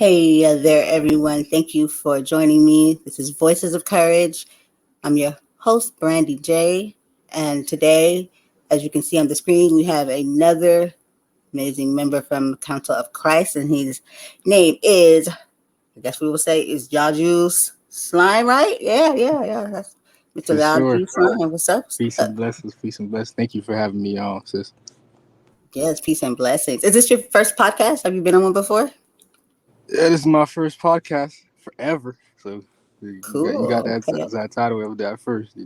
Hey there, everyone. Thank you for joining me. This is Voices of Courage. I'm your host, Brandy J. And today, as you can see on the screen, we have another amazing member from Council of Christ, and his name is, I guess we will say, is YahJew Slime, right? Yeah. That's Mr. For sure. YahJew Slime. What's up? Peace and blessings. Peace and blessings. Thank you for having me on, sis. Yes, peace and blessings. Is this your first podcast? Have you been on one before? Yeah, this is my first podcast forever. So you got Cool. that title of that first.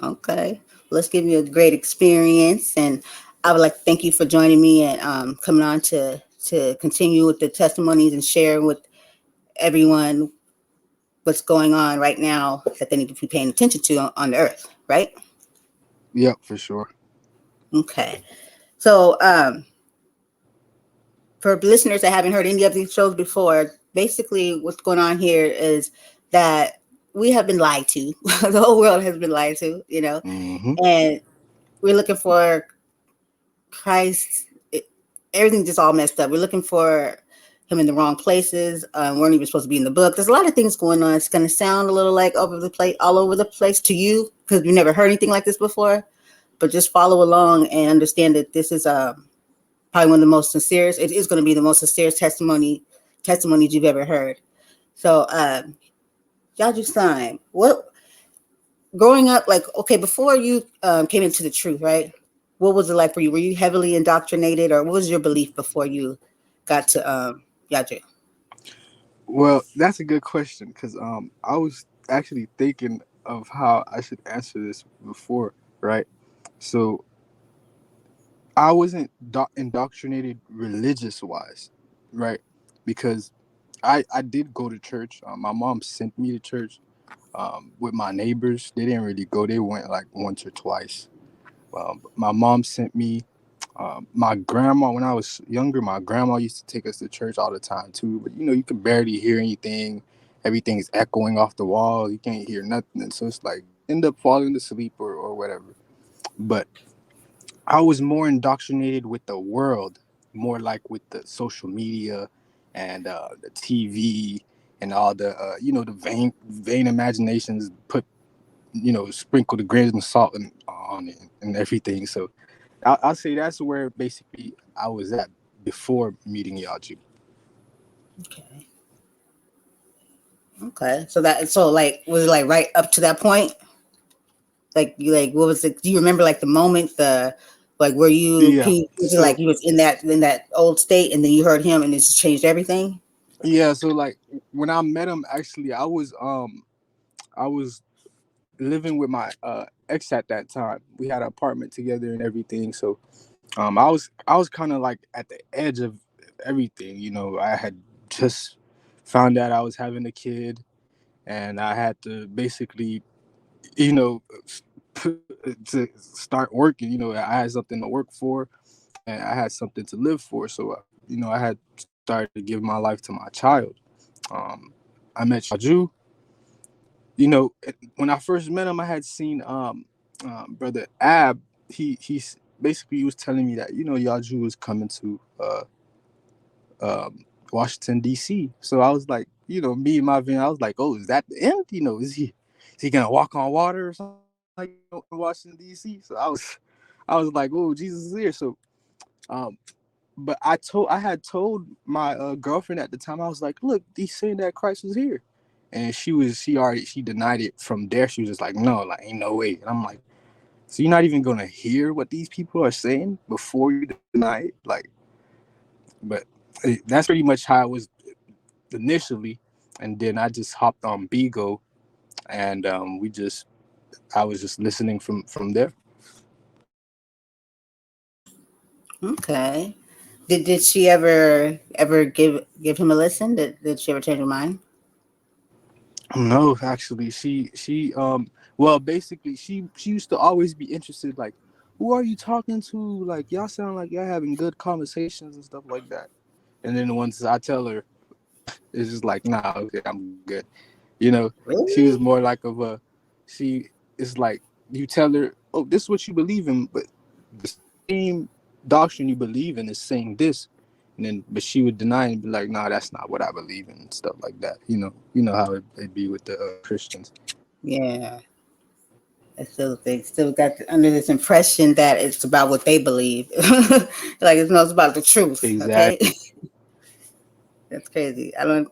Okay, let's give you a great experience, and I would like to thank you for joining me and coming on to continue with the testimonies and share with everyone what's going on right now that they need to be paying attention to on the earth, right? Yep, for sure. Okay, so for listeners that haven't heard any of these shows before, basically what's going on here is that we have been lied to. The whole world has been lied to, Mm-hmm. and we're looking for Christ, everything just all messed up. We're looking for him in the wrong places. Weren't even supposed to be in the book. There's a lot of things going on. It's going to sound a little like all over the place to you because you never heard anything like this before. But just follow along and understand that this is probably one of the most sincerest. It is going to be the most sincerest testimonies you've ever heard. So, YahJew Slime, what growing up, like, okay, before you came into the truth, right? What was it like for you? Were you heavily indoctrinated, or what was your belief before you got to YahJew? Well, that's a good question because I was actually thinking of how I should answer this before, right? So I wasn't indoctrinated religious wise, right? Because I did go to church. My mom sent me to church with my neighbors. They didn't really go. They went like once or twice. My mom sent me. My grandma, when I was younger, my grandma used to take us to church all the time too. But you can barely hear anything. Everything's echoing off the wall. You can't hear nothing. And so it's like end up falling asleep or whatever. But I was more indoctrinated with the world, more like with the social media and the TV and all the the vain imaginations put sprinkle the grains of salt on it and everything. So I'll say that's where basically I was at before meeting YahJew. Okay. Okay. So like was it like right up to that point? Like you like what was it? Do you remember like the moment like were you Yeah. can you was it So like you was in that old state and then you heard him and it just changed everything? yeah. So like when I met him, actually, I was living with my ex at that time. We had an apartment together and everything. So I was kind of like at the edge of everything. I had just found out I was having a kid, and I had to basically, you know, to start working. I had something to work for, and I had something to live for. So, I had started to give my life to my child. Um, I met YahJew. When I first met him, I had seen brother Ab. He's basically he was telling me that YahJew was coming to Washington D.C. So I was like, me and my van, I was like, oh, is that the end? Is he gonna walk on water or something like in Washington D.C.? So I was like, oh, Jesus is here. So um, but I had told my girlfriend at the time. I was like, look, he's saying that Christ was here, and she denied it from there. She was just like, no, like ain't no way. And I'm like, so you're not even gonna hear what these people are saying before you deny it, like. But that's pretty much how it was initially, and then I just hopped on Bigo, and I was just listening from there. Okay. Did she ever give him a listen? Did she ever change her mind? No, actually, she well, basically, she used to always be interested, like, who are you talking to? Like, y'all sound like y'all having good conversations and stuff like that. And then once I tell her, it's just like, nah, okay, I'm good. She was Really? more like of a, she is like, you tell her, oh, this is what you believe in, but the same doctrine you believe in is saying this. and then but she would deny and be like, "Nah, that's not what I believe in," and stuff like that. You know how it be with the Christians. Yeah. So they still got under this impression that it's about what they believe. Like it's about the truth. Okay. Exactly. That's crazy. I don't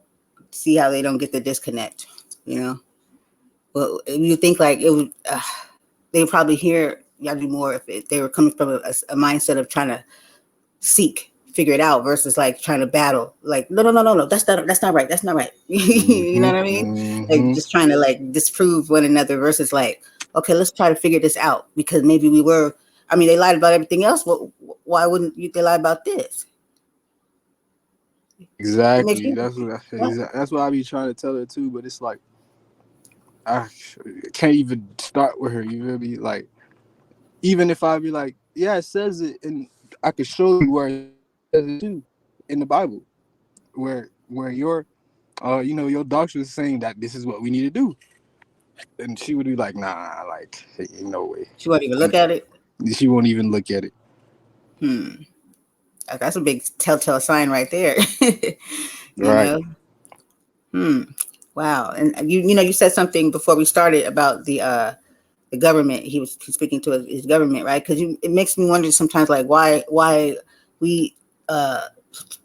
see how they don't get the disconnect, you know? Well, you think like it would, they would probably hear y'all do more if they were coming from a mindset of trying to seek, figure it out versus like trying to battle. Like, no, no, no, no, no, that's not right. That's not right. You know Mm-hmm. what I mean? Like Mm-hmm. just trying to like disprove one another versus like, okay, let's try to figure this out because maybe we were. I mean, they lied about everything else. Well, why wouldn't they lie about this? It makes Exactly. you. That's what I be trying to tell her too. But it's like I can't even start with her. You feel me? Like even if I be like, yeah, it says it, and I could show you where it says it too in the Bible, where your your doctor is saying that this is what we need to do, and she would be like, nah, like ain't no way, She won't even and look at it. she won't even look at it. Hmm. That's a big telltale sign right there. You Right. know. Hmm. Wow. And you said something before we started about the government. He was speaking to his government, right? Because it makes me wonder sometimes, like why we uh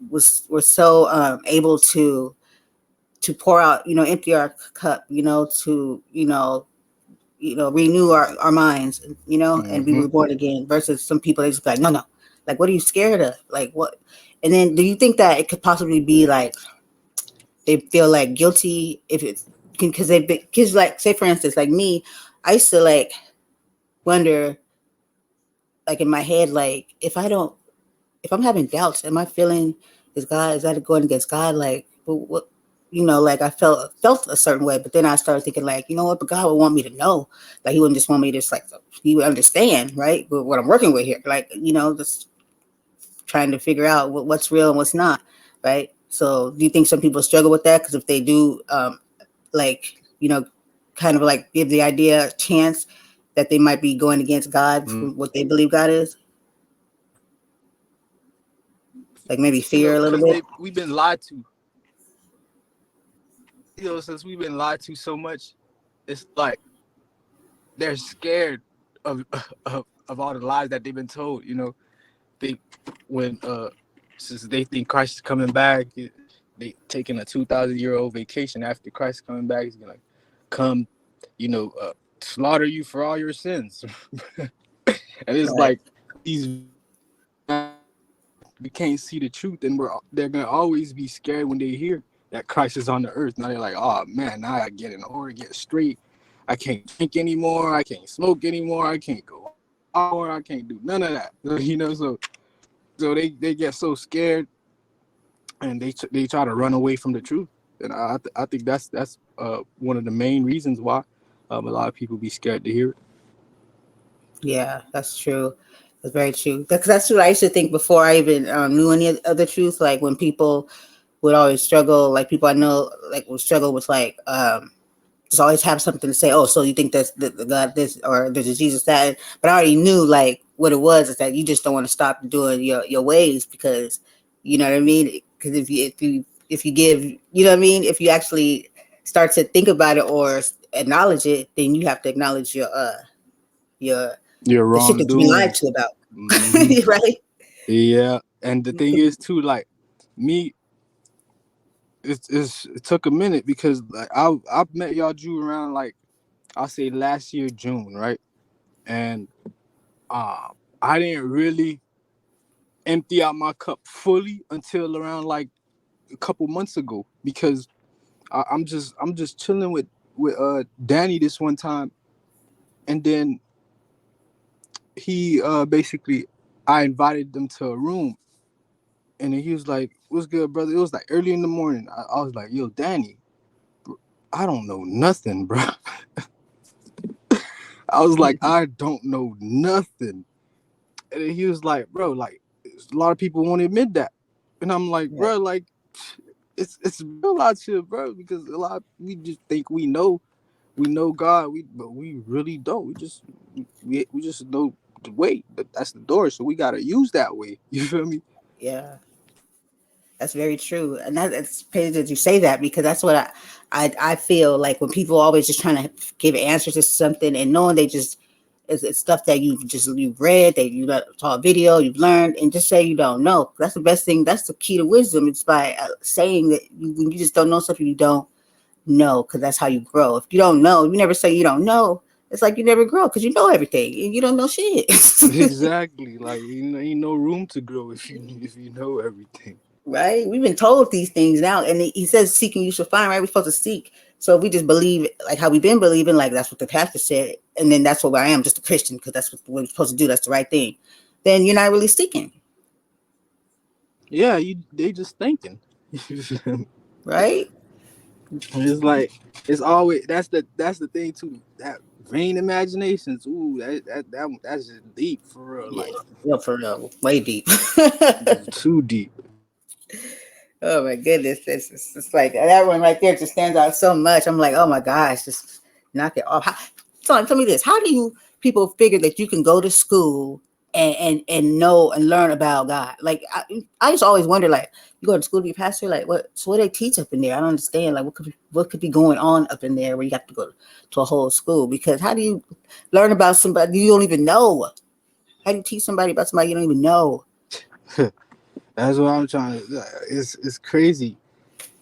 were so able to pour out, empty our cup, to renew our minds, and be Mm-hmm. reborn again. Versus some people, they just be like, no, no, like what are you scared of? Like what? And then, do you think that it could possibly be like they feel like guilty if it's because because like say for instance like me, I used to like wonder like in my head like if I'm having doubts, am I feeling is that going against God? Like what like I felt a certain way, but then I started thinking like, you know what, but God would want me to know. Like he wouldn't just want me to just like he would understand, right? With what I'm working with here. Like, just trying to figure out what's real and what's not, right? So do you think some people struggle with that? Because if they do like, kind of like give the idea a chance that they might be going against God from what they believe God is? Like maybe fear a little Because bit. we've been lied to. Since we've been lied to so much, it's like they're scared of of all the lies that they've been told. They when since they think Christ is coming back, they taking a 2,000-year-old vacation after Christ is coming back. He's gonna come, slaughter you for all your sins, and it's Right. like these we can't see the truth, and they're gonna always be scared when they hear that Christ is on the earth. Now they're like, oh man, now I get in order, get straight. I can't drink anymore. I can't smoke anymore. I can't go out. I can't do none of that. So they get so scared, and they try to run away from the truth. And I think that's one of the main reasons why a lot of people be scared to hear it. Yeah, that's true. That's very true. Because that's what I used to think before I even knew any of the truth. Like when people would always struggle, like people I know, like would struggle with like just always have something to say. Oh, so you think that's the God this or there's a Jesus that? But I already knew like what it was is that you just don't want to stop doing your ways because you know what I mean. Because if you give, you know what I mean. If you actually start to think about it or acknowledge it, then you have to acknowledge your You're the shit that you been lied wrongdoing. to about, Hmm. right? Yeah, and the thing is too, like me, it took a minute because like I met YahJew around like I'll say last year June, right? And I didn't really empty out my cup fully until around like a couple months ago because I'm just chilling with Danny this one time, and then he basically I invited them to a room, and then he was like, "What's good, brother?" It was like early in the morning. I was like, "Yo, Danny, I don't know nothing, bro." I was like, "I don't know nothing," and then he was like, "Bro, like a lot of people won't admit that," and I'm like, Right. "Bro, like it's real out here, bro, because a lot we just think we know God, but we really don't. We just know the way. That's the door, so we gotta use that way. You feel me? Yeah. That's very true, and that's crazy that you say that because that's what I feel like when people always just trying to give answers to something and knowing they just it's stuff that you've read that you saw a video you've learned and just say you don't know. That's the best thing. That's the key to wisdom. It's by saying that when you just don't know something you don't know because that's how you grow. If you don't know, you never say you don't know. It's like you never grow because you know everything and you don't know shit. Exactly. Like ain't no room to grow if you know everything. Right? We've been told these things now, and he says, "Seeking you shall find." Right? We're supposed to seek. So if we just believe, like how we've been believing, like that's what the pastor said, and then that's what I am, just a Christian, because that's what we're supposed to do. That's the right thing. Then you're not really seeking, Yeah, they just thinking. right? It's like it's always that's the thing too. That vain imaginations. Ooh, that's just deep for real. Yeah, Like yeah, for real, way deep. too deep. Oh my goodness, it's like that one right there just stands out so much. I'm like, oh my gosh, just knock it off. Tell me this: how do you people figure that you can go to school and know and learn about God? Like I used to always wonder, like you go to school to be a pastor, like what? So what they teach up in there? I don't understand. Like what could be going on up in there where you have to go to a whole school? Because how do you learn about somebody you don't even know? How do you teach somebody about somebody you don't even know? That's what I'm trying to. It's crazy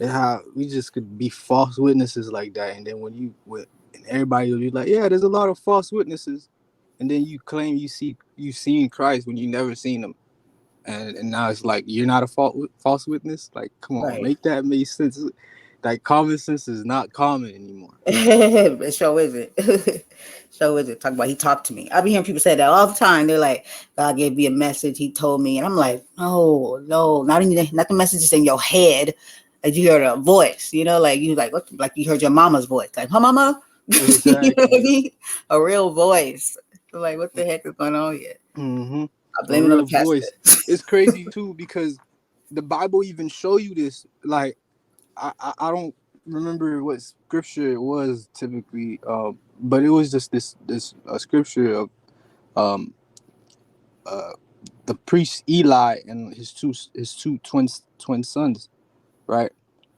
how we just could be false witnesses like that, and then and everybody will be like, yeah, there's a lot of false witnesses, and then you claim you seen Christ when you never seen him, and now it's like you're not a false witness. Like, come on, Right. make that make sense. Like common sense is not common anymore. It sure is it. Sure is it. Talk about he talked to me. I be hearing people say that all the time. They're like, God gave me a message. He told me, and I'm like, no, not the messages in your head. Like you heard a voice, like you like what, like you heard your mama's voice, like, huh, mama, you know what I Exactly. mean? A real voice. Like, what the heck is going on here? Mm-hmm. I A blame it on the real pastor. voice. It's crazy too because the Bible even show you this. Like I don't remember what scripture it was typically, but it was just this scripture of um uh the priest Eli and his two twin sons, right?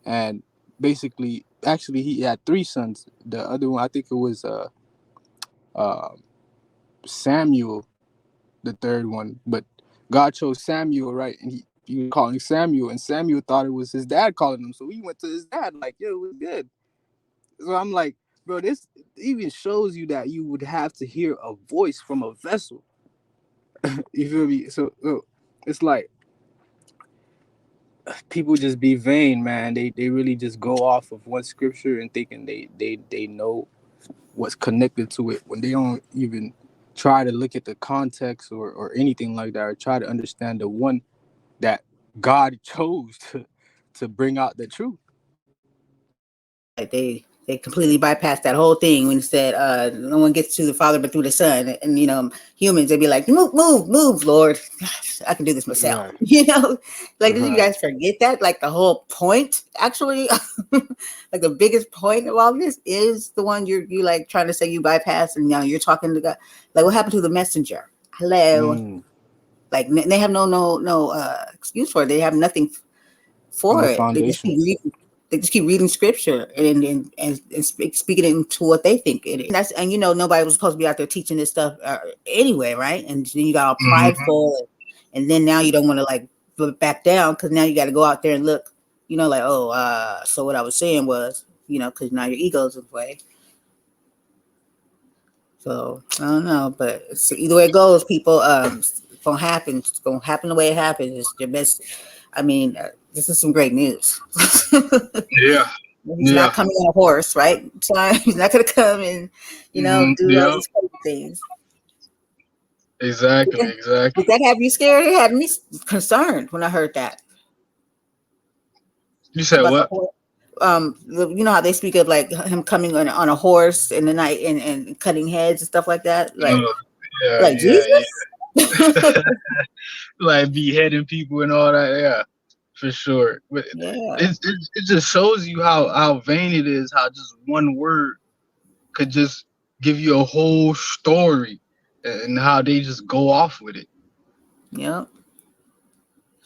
And basically, actually, he had three sons. The other one, I think it was uh Samuel, the third one, but God chose Samuel, right? And he was calling Samuel, and Samuel thought it was his dad calling him, so he went to his dad like, "Yo, it was good." So I'm like, bro, this even shows you that you would have to hear a voice from a vessel. You feel me? So it's like people just be vain, man. They really just go off of one scripture and thinking they know what's connected to it when they don't even try to look at the context or anything like that, or try to understand the one that God chose to bring out the truth. Like they completely bypassed that whole thing when it said no one gets to the Father but through the Son. And humans, they'd be like, move, Lord. Gosh, I can do this myself. Right. Like, did you Right. guys forget that? Like the whole point, actually, like the biggest point of all this is the one you like trying to say you bypass, and now you're talking to God. Like, what happened to the messenger? Hello. Mm. Like they have no excuse for it. They have nothing for No it. foundation. They just keep reading scripture and speaking it into what they think it is. And nobody was supposed to be out there teaching this stuff anyway, right? And then you got all Mm-hmm. prideful, and then now you don't want to like back down because now you got to go out there and look, like, oh, so what I was saying was, because now your ego's in play. So I don't know, but either way it goes, people, it's gonna happen. It's gonna happen the way it happens. It's your best. I mean, this is some great news. Yeah. He's not Yeah. coming on a horse, right? So he's not gonna come and do all Yeah. these crazy things. Exactly. Did Exactly. that have you scared? It had me concerned when I heard that You said about the what? horse. You know how they speak of like him coming on a horse in the night and cutting heads and stuff like that. Oh, yeah. Like Yeah. Jesus. Yeah. Like beheading people and all that. Yeah, for sure. But Yeah. it just shows you how vain it is. How just one word could just give you a whole story, and how they just go off with it. Yep.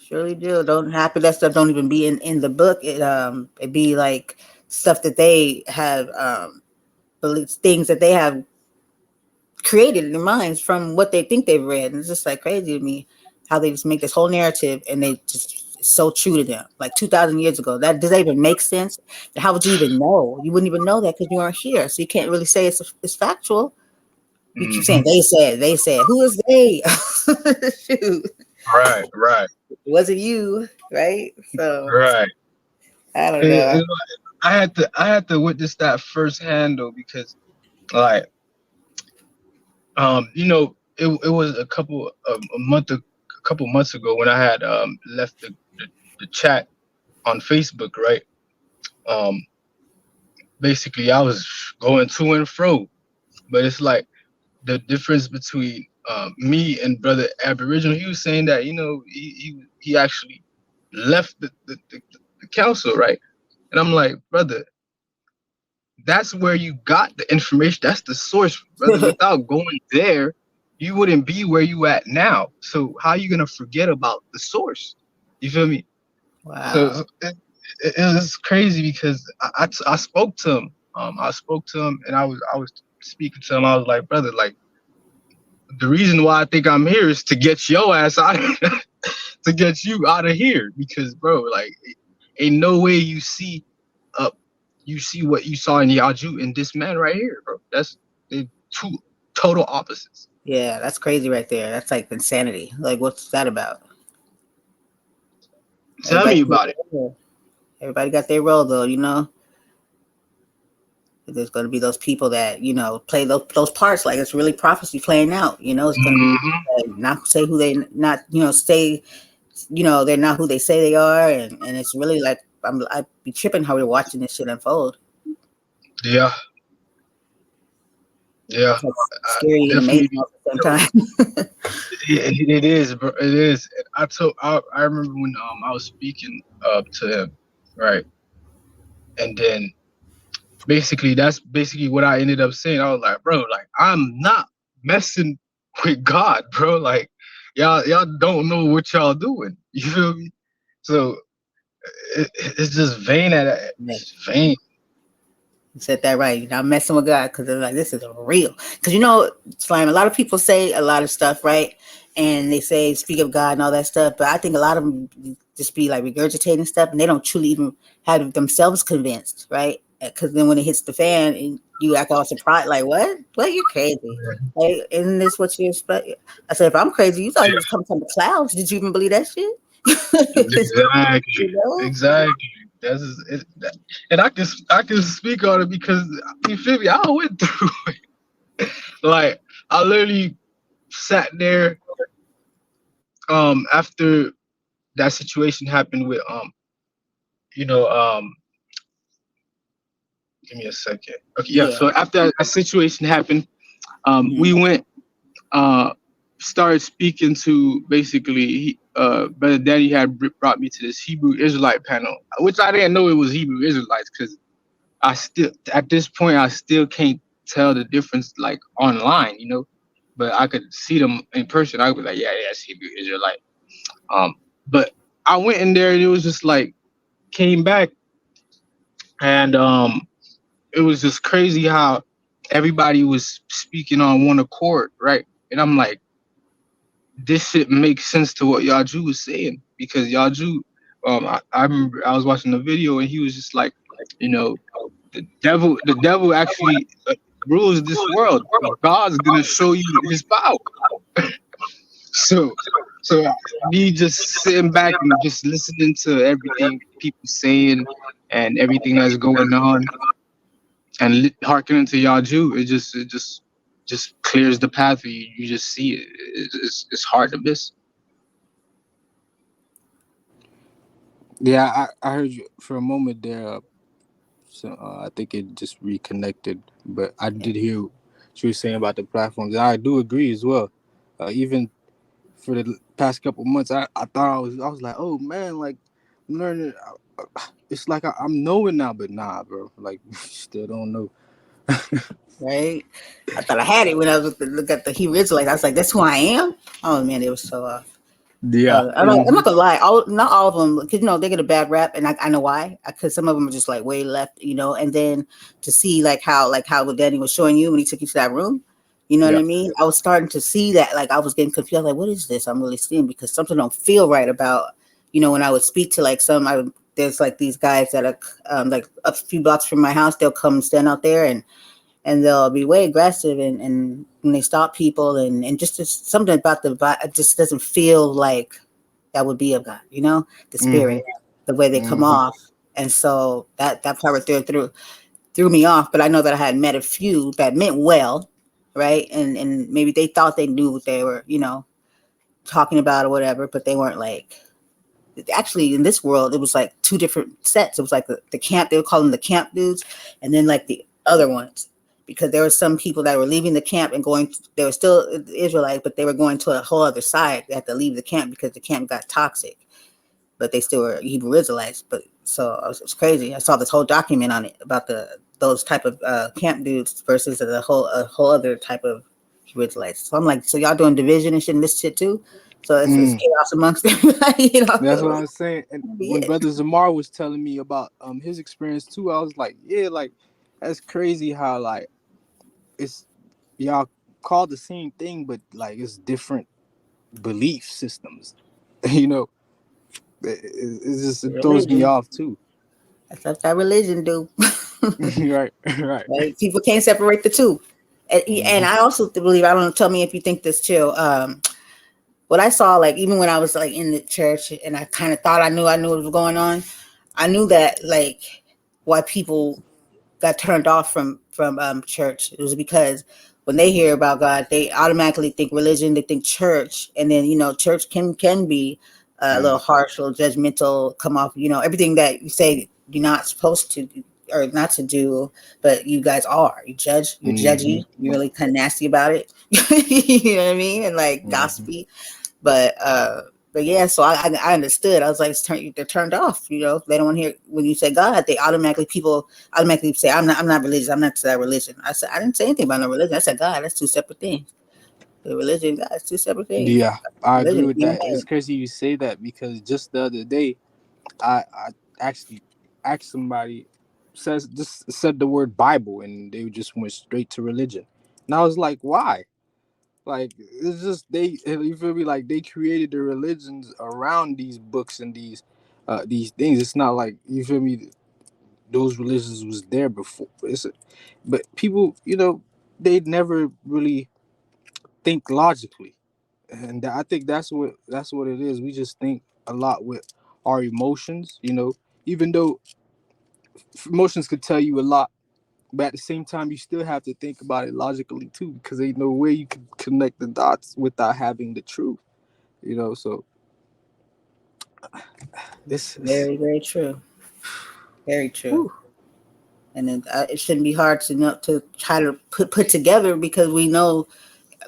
Surely do. Don't happen that stuff don't even be in the book. It be like stuff that they have things that they have created in their minds from what they think they've read. And it's just like crazy to me how they just make this whole narrative and they just it's so true to them. Like 2,000 years ago, that does that even make sense? How would you even know? You wouldn't even know that because you weren't here, so you can't really say it's factual. You keep saying Hmm. they said. Who is they? Shoot, Right, right, it wasn't you, right? So right. I don't It- know. it- I had to witness that firsthand though, because like it was a couple months ago when I had left the chat on Facebook, right? Um, Basically I was going to and fro, but it's like the difference between me and brother Aboriginal. He was saying that he actually left the council, right? And I'm like, brother, that's where you got the information. That's the source, brother. Without going there, you wouldn't be where you at now. So how you gonna forget about the source? You feel me? So Wow. it was crazy because I spoke to him. I spoke to him and I was speaking to him. I was like, brother, like the reason why I think I'm here is to get your ass out of to get you out of here because bro, like ain't no way uh you see what you saw in YahJew in this man right here, bro. That's they two total opposites. Yeah, that's crazy right there. That's like insanity. Like, what's that about? Tell me Everybody, about it. everybody got their role, though. There's going to be those people that play those parts like it's really prophecy playing out. It's going to be Hmm. not say who they not say they're not who they say they are, and it's really like I'd be tripping how we're watching this shit unfold. Yeah, yeah, It's like scary and amazing definitely. all at the same time. It is, bro. It is. I remember when I was speaking to him, right, and then basically that's basically what I ended up saying. I was like, bro, like I'm not messing with God, bro. Like y'all don't know what y'all doing. You feel me? So it's just vain it's vain. You said that right. You're not messing with God because they're like, this is real. Because Slime, a lot of people say a lot of stuff, right? And they say speak of God and all that stuff. But I think a lot of them just be like regurgitating stuff and they don't truly even have themselves convinced, right? Because then when it hits the fan and you act all surprised, like, what? What? You're crazy. Like, isn't this what you expect? I said, if I'm crazy, you thought he was coming from the clouds. Did you even believe that shit? Exactly, you know? exactly. That's just, and I can speak on it because you feel me. I went through like I literally sat there after that situation happened with you know give me a second. Okay, yeah. Yeah. So after that situation happened, Mhm. we went uh started speaking to basically brother Danny had brought me to this Hebrew Israelite panel, which I didn't know it was Hebrew Israelites because I still at this point I still can't tell the difference like online, but I could see them in person. I would be like, yeah, it's Hebrew Israelite. But I went in there and it was just like came back and it was just crazy how everybody was speaking on one accord, right? And I'm like, this shit makes sense to what YahJew was saying because YahJew, I remember I was watching the video and he was just like, you know, the devil actually rules this world, but God's gonna show you his power. So, so me just sitting back and just listening to everything people saying and everything that's going on and hearkening to YahJew, it just clears the path for you. You just see it. It's hard to miss. Yeah, I heard you for a moment there. So I think it just reconnected, but I did hear what you were saying about the platforms. And I do agree as well. Even for the past couple months, I thought I was like, oh man, like I'm learning. It's like I'm knowing now, but nah, bro. Like still don't know. Right? I thought I had it when I was look at the Hebrew Israelites. I was like, that's who I am. Oh man, it was so off. Yeah. I'm not gonna lie, not all of them, because they get a bad rap, and I know why. Because some of them are just like way left, and then to see like how what Danny was showing you when he took you to that room, you know what Yeah. I mean? I was starting to see that, like I was getting confused, like what is this? I'm really seeing because something don't feel right about, when I would speak to like there's like these guys that are like a few blocks from my house, they'll come stand out there and they'll be way aggressive and when they stop people and just something about it just doesn't feel like that would be of God, the Mm-hmm. spirit, the way they come Mm-hmm. off. And so that part right there threw me off. But I know that I had met a few that meant well, right? And maybe they thought they knew what they were, talking about or whatever, but they weren't like actually in this world it was like two different sets. It was like the camp, they would call them the camp dudes, and then like the other ones, because there were some people that were leaving the camp and they were still Israelite, but they were going to a whole other side. They had to leave the camp because the camp got toxic, but they still were Hebrew Israelites. But so it was crazy. I saw this whole document on it about those type of camp dudes versus a whole other type of Hebrew Israelites. So I'm like, so y'all doing division and shit in this shit too? So it's Mm. chaos amongst everybody, That's what I'm saying. And when Yeah. Brother Zamar was telling me about his experience too, I was like, yeah, like that's crazy how like it's y'all call the same thing, but like it's different belief systems. you know, it throws me Religion. off too. That's what that religion do. right, right. Right? People can't separate the two. And Mm-hmm. I also believe, I don't know, tell me if you think this too. What I saw, like even when I was like in the church and I kind of thought I knew what was going on, I knew that like why people got turned off from church. It was because when they hear about God, they automatically think religion, they think church, and then church can be a little harsh, a little judgmental, come off everything that you say you're not supposed to or not to do, but you guys are. You're Mm-hmm. judgy, you're really kind of nasty about it. You know what I mean? And like Mm-hmm. gossipy. But yeah, so I understood. I was like, they're turned off. They don't want to hear when you say God. People automatically say, I'm not religious. I'm not to that religion. I said I didn't say anything about no religion. I said God. That's two separate things. The religion, God, it's two separate things. Yeah, I agree Religion, with human that. It's being. crazy you say that because just the other day, I actually asked somebody said the word Bible and they just went straight to religion, and I was like, why? Like it's just you feel me? Like they created the religions around these books and these things. It's not like you feel me. Those religions was there before. But people, they never really think logically, and I think that's what it is. We just think a lot with our emotions. Even though emotions could tell you a lot, but at the same time, you still have to think about it logically too, because ain't no way you can connect the dots without having the truth. So this Very, very true. Very true. whew. And it shouldn't be hard to try to put together because we know,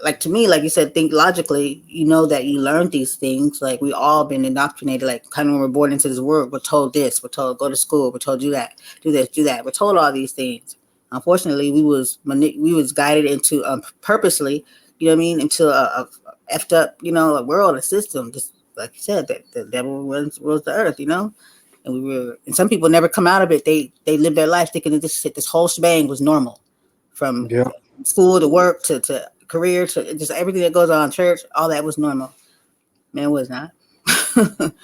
like to me, like you said, think logically, that you learned these things. Like we all been indoctrinated, like kind of when we're born into this world, we're told this, we're told go to school, we're told do that, do this, do that. We're told all these things. Unfortunately, we was guided into purposely, you know what I mean, into a effed up, a world, a system. Just like you said, that the devil rules the earth, and some people never come out of it. They live their life thinking that this whole shebang was normal, from Yeah, school to work to career to just everything that goes on in church. All that was normal. Man, it was not.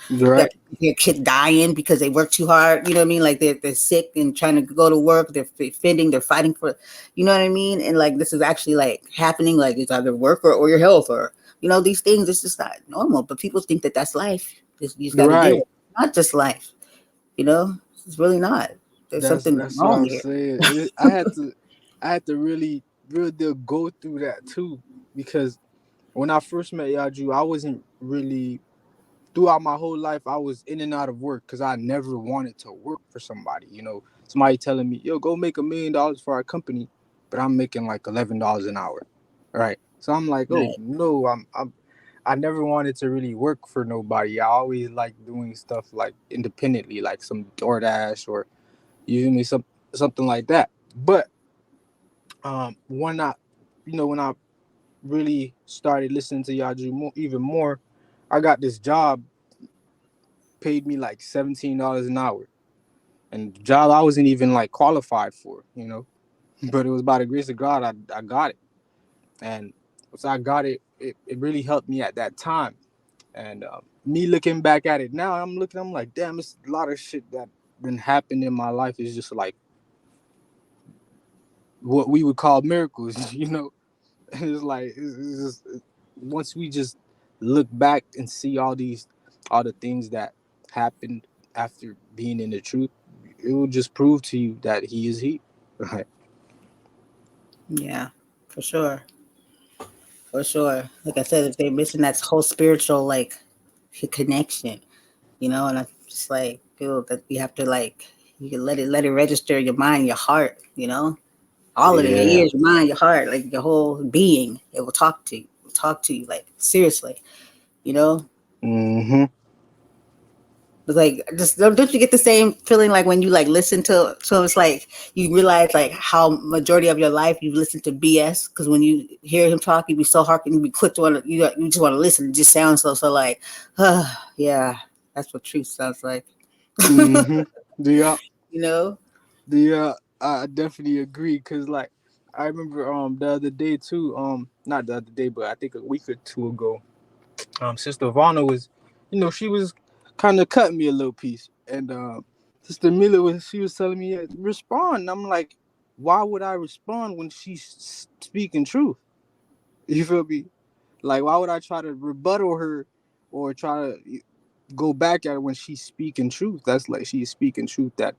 you're You got right. your kid dying because they work too hard. You know what I mean? Like they're sick and trying to go to work. They're defending. They're fighting for. You know what I mean? And like this is actually like happening. Like it's either work or your health or these things. It's just not normal. But people think that that's life. You just got to deal with Right. it. Not just life. It's really not. There's something That's what wrong I'm here. saying. I had to really go through that too, because when I first met Yaju, I wasn't really throughout my whole life. I was in and out of work because I never wanted to work for somebody. Somebody telling me, "Yo, go make $1 million for our company," but I'm making like $11 an hour, right? So I'm like, oh Right. no, I never wanted to really work for nobody. I always like doing stuff like independently, like some DoorDash or usually something like that. But when I really started listening to Yaju even more, I got this job, paid me like $17 an hour, and the job I wasn't even like qualified for, but it was by the grace of God I got it, and once I got it, it really helped me at that time. And me looking back at it now, I'm like, damn, it's a lot of shit that been happening in my life is just like what we would call miracles, And it's like it's just once we just look back and see all the things that happened after being in the truth, it will just prove to you that he is he. Right. Yeah, for sure. For sure. Like I said, if they're missing that whole spiritual like connection, and I just like feel that you have to like you can let it register your mind, your heart, all of it, your Yeah. ears, your mind, your heart, like your whole being. It will talk to you. It will talk to you like seriously, you know. Mm-hmm. But like, just don't you get the same feeling like when you like listen to? So it's like you realize like how majority of your life you listen to BS because when you hear him talk, you be so hard and you be quick to want to you just want to listen. It just sounds so like, yeah, that's what truth sounds like. Mm-hmm. Yeah. you know? Yeah. I definitely agree because like I remember the other day too, not the other day, but I think a week or two ago, Sister Vanna was, she was kind of cutting me a little piece, and Sister Mila she was telling me respond. And I'm like, why would I respond when she's speaking truth? You feel me? Like, why would I try to rebuttal her or try to go back at her when she's speaking truth? That's like she's speaking truth. That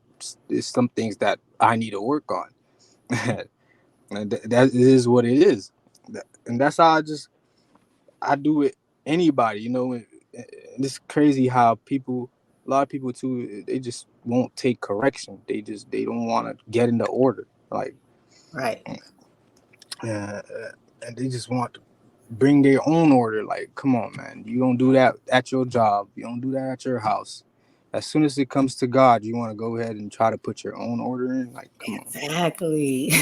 is some things that I need to work on, and that is what it is, and that's how I do it anybody, and it's crazy how a lot of people too, they just won't take correction. They don't want to get into order, like, Right. uh, and they just want to bring their own order. Like, come on, man, you don't do that at your job. You don't do that at your house. As soon as it comes to God, you want to go ahead and try to put your own order in. Like, come on. Exactly.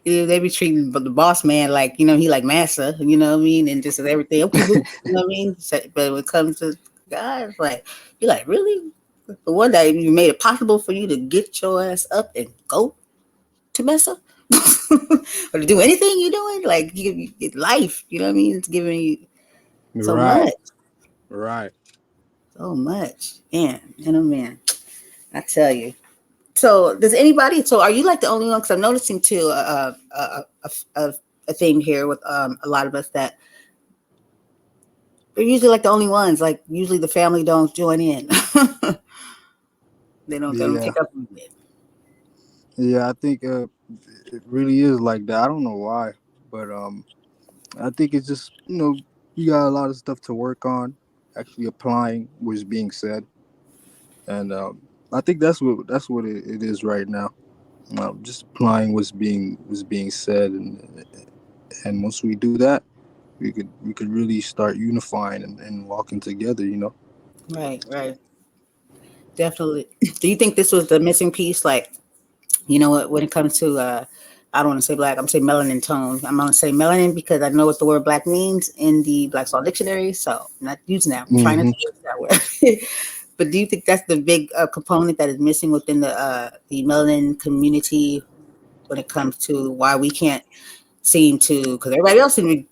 Yeah, they be treating the boss man like he like massa, what I mean, and just everything. Okay, boo, you know what I mean. But when it comes to God, it's like you're like really the one that you made it possible for you to get your ass up and go to messa or to do anything you're doing. Like you get life, you know what I mean. It's giving you so Right, much, right. so much, man. I tell you. So does anybody? So are you like the only one? Because I'm noticing too a theme here with a lot of us that they're usually like the only ones. Like usually the family don't join in. They don't Yeah, pick up on it. yeah. I think it really is like that. I don't know why, but I think it's just you got a lot of stuff to work on, actually applying what's being said, and I think that's what it is right now. Just applying what's being said, and once we do that, we could really start unifying and walking together. Right, right, definitely. Do you think this was the missing piece? Like what when it comes to I don't want to say black. I'm saying melanin tone. I'm gonna say melanin because I know what the word black means in the Black Law Dictionary. So I'm not using that. I'm trying not Hmm. to use that word. But do you think that's the big component that is missing within the melanin community when it comes to why we can't seem to? Because everybody else can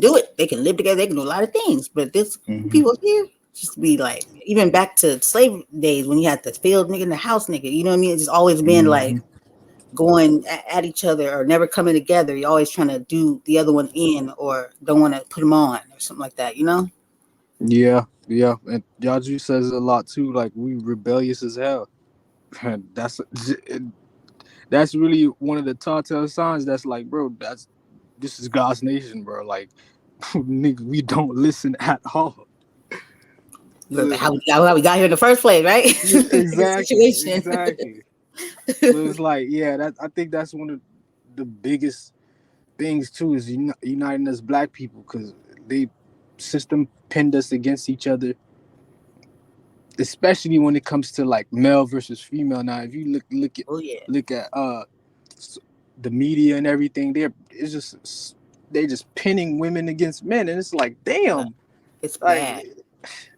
do it. They can live together. They can do a lot of things. But this Hmm. people here just be like, even back to slave days when you had the field nigga and the house nigga. You know what I mean? It's just always been like Hmm. going at each other or never coming together. You're always trying to do the other one in or don't want to put them on or something like that. Yeah, yeah, and YahJew says a lot too. Like we rebellious as hell. And that's really one of the telltale signs. That's like, bro, this is God's nation, bro. Like, nigga, we don't listen at all. How we got here in the first place, right? The Exactly, situation. exactly. So it's like, yeah, that I think that's one of the biggest things too is uniting us black people because they system pinned us against each other, especially when it comes to like male versus female. Now, if you Oh yeah. look at the media and everything, they just pinning women against men, and it's like, damn. It's Like bad.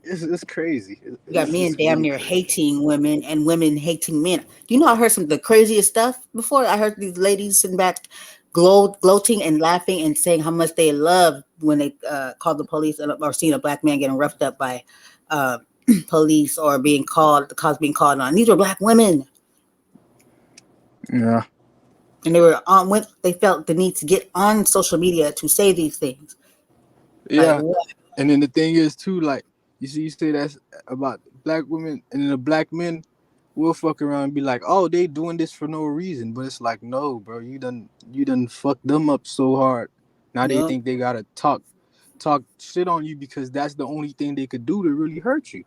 it's crazy. You got men It's damn really near crazy. hating women and women hating men. Do you know I heard some of the craziest stuff before? I heard these ladies sitting back gloating and laughing and saying how much they love when they called the police or seen a black man getting roughed up by uh, police or being called, the cops being called on. These were black women. Yeah. And they were on when they felt the need to get on social media to say these things. Like Yeah. what? And then the thing is too, like you say that's about black women, and then the black men will fuck around and be like, oh, they doing this for no reason. But it's like, no, bro, you done fucked them up so hard. Now they Yep. think they gotta talk shit on you because that's the only thing they could do to really hurt you.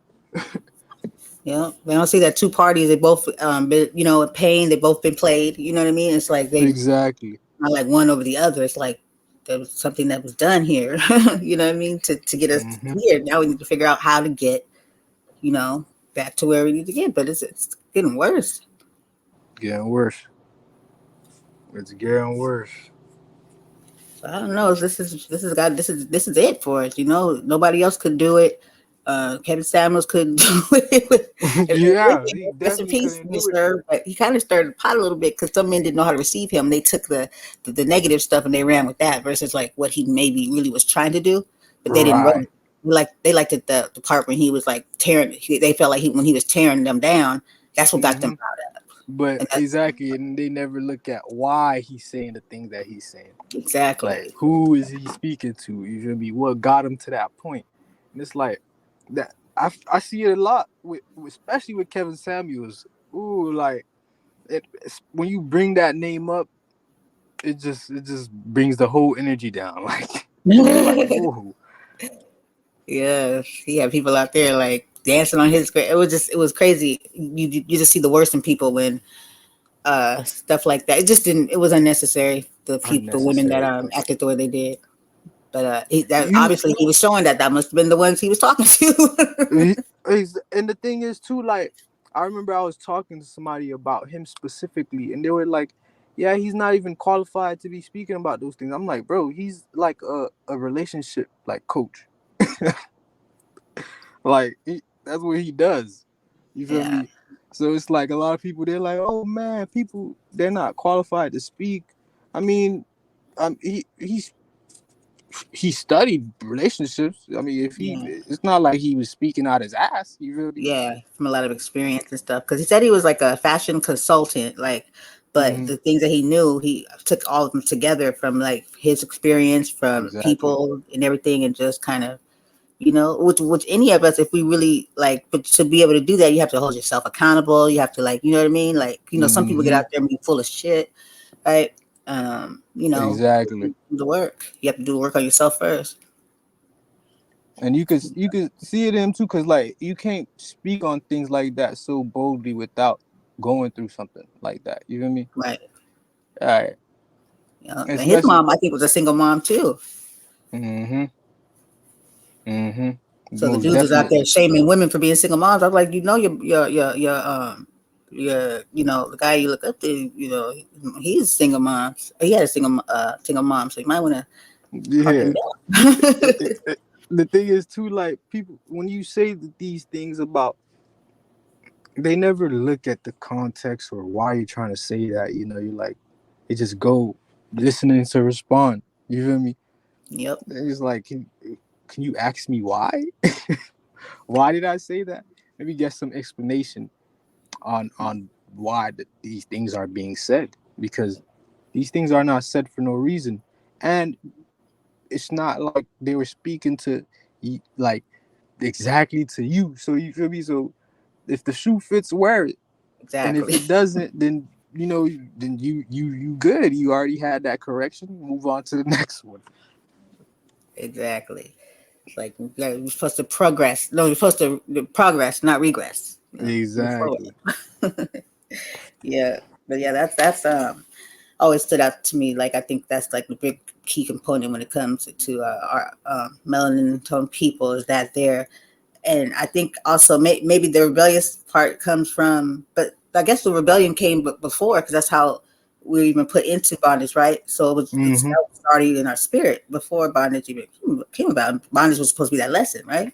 Yeah, they don't see that two parties. They both, been, in pain. They both been played. You know what I mean? It's like they Exactly. not like one over the other. It's like there was something that was done here. You know what I mean? To get us Hmm. here. Now we need to figure out how to get, back to where we need to get. But it's getting worse. Getting worse. It's getting worse. So I don't know. This is it for us. Nobody else could do it. Kevin Samuels couldn't do it. Yeah, he Rest in definitely peace, couldn't do it. Mr. But he kind of stirred the pot a little bit because some men didn't know how to receive him. They took the negative stuff and they ran with that versus like what he maybe really was trying to do, but they didn't run. Right. They liked it, the part when he was like tearing. They felt like when he was tearing them down, that's what got them Hmm. out of. But And that's exactly, and they never look at why he's saying the things that he's saying. Like, exactly. who is he speaking to? You feel me? What got him to that point? And it's like that. I see it a lot especially with Kevin Samuels. Ooh, like when you bring that name up, it just brings the whole energy down. Like it's like whoa. Yeah, he had people out there like dancing on his grave. It was crazy. You just see the worst in people when stuff like that. It was unnecessary. The women that Unnecessary. acted the way they did. But that You obviously he was showing that must have been the ones he was talking to. and the thing is too, like I remember I was talking to somebody about him specifically, and they were like, "Yeah, he's not even qualified to be speaking about those things." I'm like, "Bro, he's like a relationship like coach. Like that's what he does. You feel Yeah, me? So it's like a lot of people they're like, "Oh man, people they're not qualified to speak." I mean, he studied relationships. I mean, if he, yeah, it's not like he was speaking out his ass. You feel me? yeah, from a lot of experience and stuff. Because he said he was like a fashion consultant, but Hmm. the things that he knew, he took all of them together from like his experience, from Exactly. people and everything, and just kind of which any of us, if we really like, but to be able to do that, you have to hold yourself accountable. You have to like, you know what I mean? Like, some people get Hmm. out there and be full of shit, right? Exactly. Do the work. You have to do the work on yourself first. And you could see it in him too, cause like you can't speak on things like that so boldly without going through something like that. You feel me? Right. All right. And his Especially. mom, I think, was a single mom too. Mm-hmm. Mm-hmm. So the Most dudes is out there definitely. shaming women for being single moms. I'm like, the guy you look up to, he's a single mom. He had a single mom, so you might want to calm him Yeah. down. The thing is too, like people when you say these things about, they never look at the context or why you're trying to say that. You're like, they just go listening to respond. You feel me? Yep. It's like, can you ask me why? Why did I say that? Maybe get some explanation on why these things are being said, because these things are not said for no reason, and it's not like they were speaking to like exactly to you. So you feel me? So if the shoe fits, wear it, and if Exactly. it doesn't, then then you good. You already had that correction. Move on to the next one. Exactly. It's like you're supposed to progress. No, you're supposed to progress, not regress. Move Exactly. forward. Yeah, but yeah, that's always stood out to me. Like I think that's like the big key component when it comes to our melanin tone people is that they're, and I think also maybe the rebellious part comes from, but I guess the rebellion came before because that's how we were even put into bondage, right? So it's Mm-hmm. that was already in our spirit before bondage even came about. Bondage was supposed to be that lesson, right?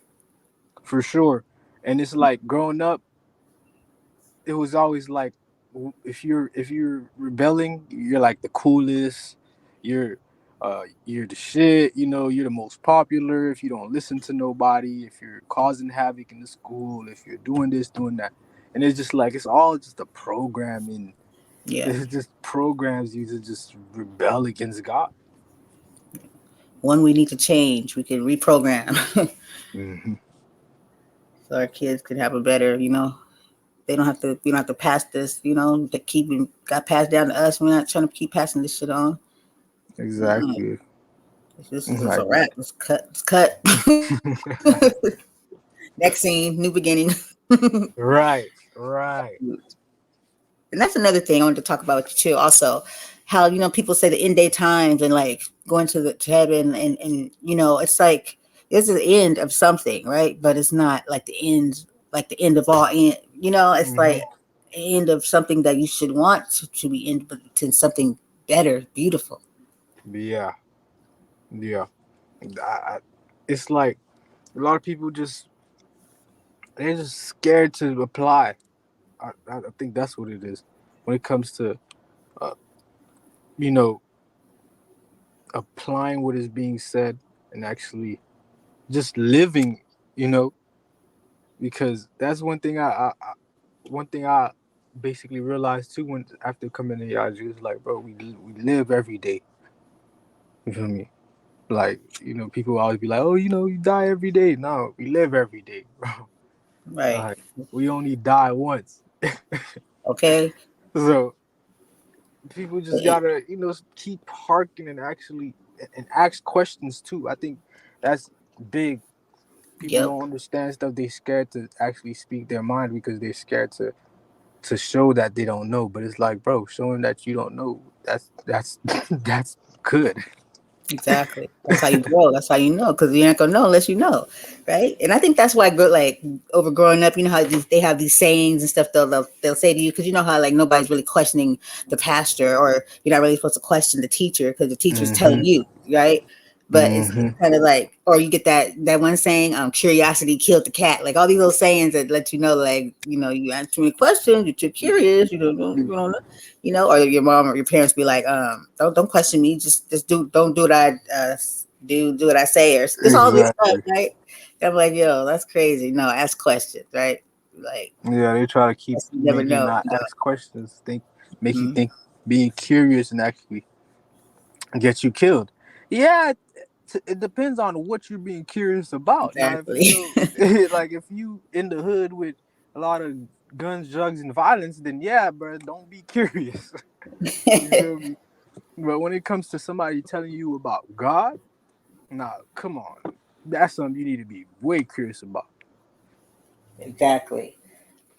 For sure. And it's like growing up, it was always like if you're rebelling, you're like the coolest. You're you're the shit. You know, you're the most popular. If you don't listen to nobody, if you're causing havoc in the school, if you're doing this, doing that, and it's just like it's all just a programming. Yeah. It just programs you to just rebel against God. One we need to change. We can reprogram Mm-hmm. so our kids could have a better, they don't have to, we don't have to pass this, that got passed down to us. We're not trying to keep passing this shit on. Mm-mm. Exactly. It's a Exactly. wrap. It's cut. It's cut. Next scene, new beginning. Right. Right. And that's another thing I wanted to talk about with you too. Also, how people say the end day times and like going to heaven and it's like it's the end of something, right? But it's not like the end of all end. It's Mm-hmm. like end of something that you should want to be end, but to something better, beautiful. Yeah. Yeah. I, it's like a lot of people they're just scared to apply. I think that's what it is when it comes to uh, you know applying what is being said and actually just living. You know, because that's one thing I basically realized too when after coming to YahJew is like, bro, we live every day. You feel me? Like, people always be like, oh, you die every day. No, we live every day, bro. Right. Like, we only die once. Okay. So people just Eh, gotta, keep harking and actually and ask questions too. I think that's big. People yep. don't understand stuff. They scared to actually speak their mind because they're scared to show that they don't know. But it's like, bro, showing that you don't know, that's that's good. Exactly. That's how you grow. That's how you know, because you ain't gonna know unless you know, right? And I think that's why, like over growing up, how they have these sayings and stuff. They'll say to you, because you know how like nobody's really questioning the pastor, or you're not really supposed to question the teacher because the teacher's telling Mm-hmm. you, right? But it's Mm-hmm. kind of like, or you get that one saying, curiosity killed the cat. Like all these little sayings that let you know, like you answer me questions, you're too curious, you don't know, or your mom or your parents be like, don't question me, just don't do what I do what I say, or just all this stuff, Exactly. right? I'm like, yo, that's crazy. No, ask questions, right? Like, Yeah, they try to keep you never make you know. not ask questions, make you Mhm. think being curious and actually get you killed. Yeah, it depends on what you're being curious about. Now, if Exactly. like if you in the hood with a lot of guns, drugs, and violence, then yeah, bro, don't be curious. You feel me? But when it comes to somebody telling you about God, nah, come on, that's something you need to be way curious about. Exactly.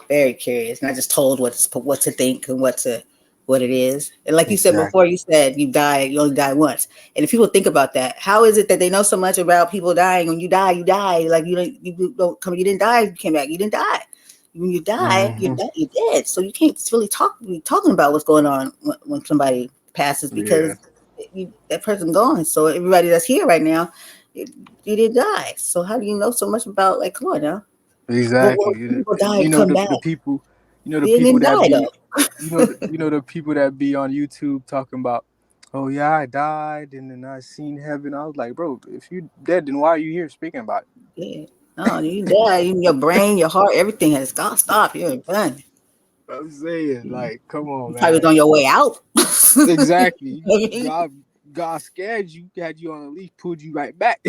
Very curious, not just told what to think and what it is. And like you said before, Exactly. you said you only die once. And if people think about that, how is it that they know so much about people dying? When you die, you die. Like you don't come. You didn't die. You came back. You didn't die. When you die, Hmm. you're dead. So you can't really be talking about what's going on when somebody passes, Yeah. because that person gone. So everybody that's here right now, you didn't die. So how do you know so much about? Like, come on now. Well, Exactly. people die You and know come back. the people, the They people didn't that die be, though. the people that be on YouTube talking about, oh yeah, I died and then I seen heaven. I was like, bro, if you dead, then why are you here speaking about Yeah. No, you die. Your brain, your heart, everything has got stop. You're done. it? I'm saying, You like, come on, probably was man. on your way out. Exactly. God scared you, had you on a leash, pulled you right back.